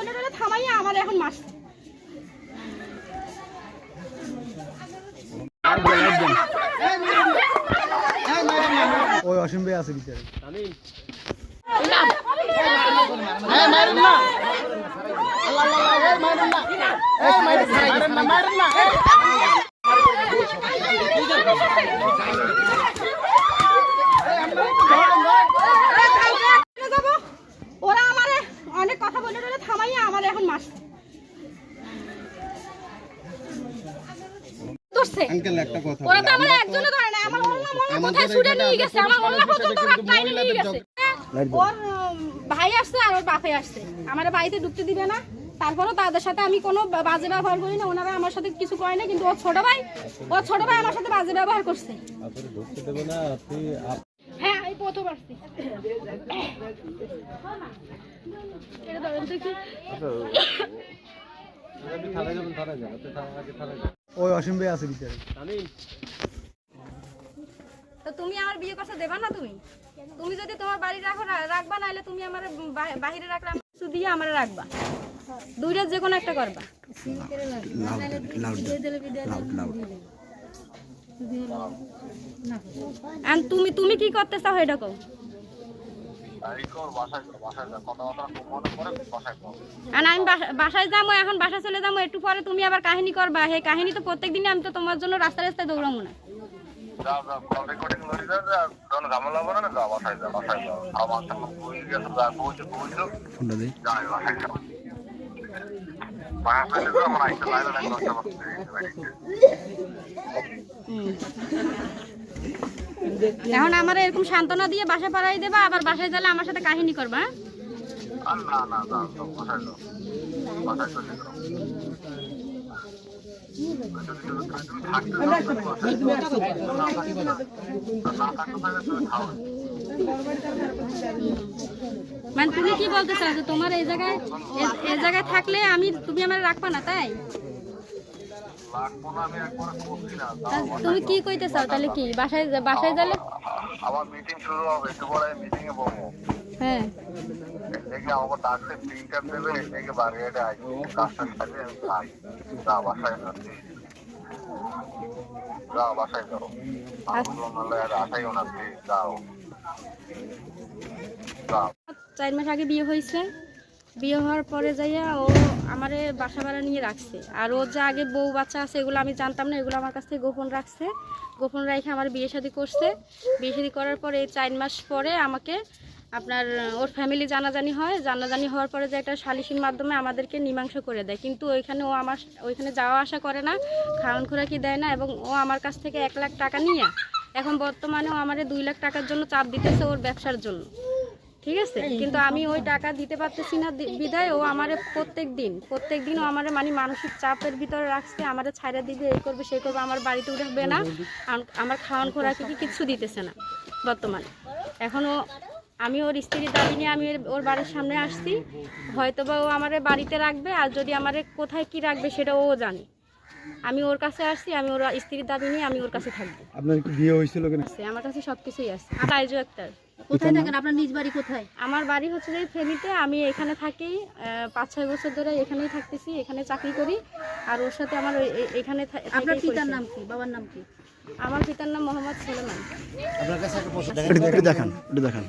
বলে টলে থামাইয়া আমার এখন মাস ওই অসীম ভাই আছে ভিতরে ওরা আমারে অনেক কথা বলে টলে থামাইয়া আমার এখন মাস ওরা তো আমার একজনও ধরে না আমার কোথায় ছুটে নিয়ে গেছে আমার পর্যন্ত টাইনে নিয়ে গেছে ওর ভাই আসছে আর ওর বাপে আসছে আমার বাড়িতে ঢুকতে দিবে না তারপরও তাদের সাথে আমি কোনো বাজে ব্যবহার করি না ওনারা আমার সাথে কিছু করে না কিন্তু ওর ছোট ভাই আমার সাথে বাজে ব্যবহার করছে ঢুকতে দেবে না আপনি হ্যাঁ এই প্রথম আসছি এটা ধরেন তো কি ওই অসীম ভাই আছে ভিতরে তো তুমি আমার বিয়ে কথা দেবা না তুমি যদি তোমার বাড়ি রাখবা নাহলে তুমি আমার বাইরে রাখলে কিছু দিয়ে আমার রাখবা দুইটা যে কোনো একটা করবা তুমি কি করতে চাও এটা কও আমি বাসায় যাবো এখন বাসা চলে যাবো একটু পরে তুমি আবার কাহিনী করবা হে কাহিনী তো প্রত্যেকদিনই আমি তো তোমার জন্য রাস্তায় রাস্তায় দৌড়াবো না এখন আমার এরকম সান্ত্বনা দিয়ে বাসা পাড়াই দেবা আবার বাসায় গেলে আমার সাথে কাহিনী করবা মানে তুমি কি বলতে চাও তোমার এই জায়গায় থাকলে তুমি আমার রাখবা না তাই তুমি কি কইতে চাও তাহলে কি বাসায় গেলে আমার মিটিং শুরু হবে একটু পরে মিটিং এ বসবো হ্যাঁ দেখি আমাকে ডাকছে প্রিন্টার দেবে দেখে বাড়িতে আসবো কাজটা সাথে আমি খাই যা বাসায় যাচ্ছি যাও বাসায় যাও নাহলে আর আসাইও না যাও 4 মাস আগে বিয়ে হয়েছে বিয়ে হওয়ার পরে যাইয়া ও আমারে বাসা ভাড়া নিয়ে রাখছে আর ও যে আগে বউ বাচ্চা আছে এগুলো আমি জানতাম না এগুলো আমার কাছ থেকে গোপন রাখছে গোপন রেখে আমার বিয়ে শাদী করছে বিয়ে শাদী করার পরে 4 মাস পরে আমাকে আপনার ওর ফ্যামিলি জানাজানি হওয়ার পরে যে একটা সালিশির মাধ্যমে আমাদেরকে মীমাংসা করে দেয় কিন্তু ওইখানে যাওয়া আসা করে না খাওয়ান খোরাকি দেয় না এবং ও আমার কাছ থেকে 1 লাখ টাকা নিয়ে এখন বর্তমানে ও আমারে 2 লাখ টাকার জন্য চাপ দিতেছে ওর ব্যবসার জন্য ঠিক আছে কিন্তু আমি ওই টাকা দিতে পারতেছি না বিধায় ও আমারে প্রত্যেক দিন ও আমারে মানে মানসিক চাপের ভিতরে রাখছে আমারে ছাইড়া দিবে এই করবে সেই করবে আমার বাড়িতে উঠবে না আমার খাওয়ান খোরাকি কিছু দিতেছে না বর্তমানে এখনও আমি ওর স্ত্রীর দাবি নিয়ে আমি ওর বাড়ির সামনে আসছি হয়তোবা ও আমারে বাড়িতে রাখবে আর যদি আমারে কোথায় কি রাখবে সেটা ও জানে আমি ওর কাছে আসছি আমি ওর স্ত্রীর দাবি নিয়ে আমি ওর কাছে থাকবো আপনার কি বিয়ে হয়েছিল কিনা আমার কাছে সবকিছুই আছে তাইজু একটা কোথায় থাকেন আপনার নিজ বাড়ি কোথায় আমার বাড়ি হচ্ছে যে ফেনীতে আমি এখানে থাকি 5-6 বছর ধরে এখানেই থাকতেছি এখানে চাকরি করি আর ওর সাথে আমার এখানে আপনার পিতার নাম কি বাবার নাম কি আমার পিতার নাম মোহাম্মদ সুলেমান আপনার কাছে একটা প্রশ্ন দেখান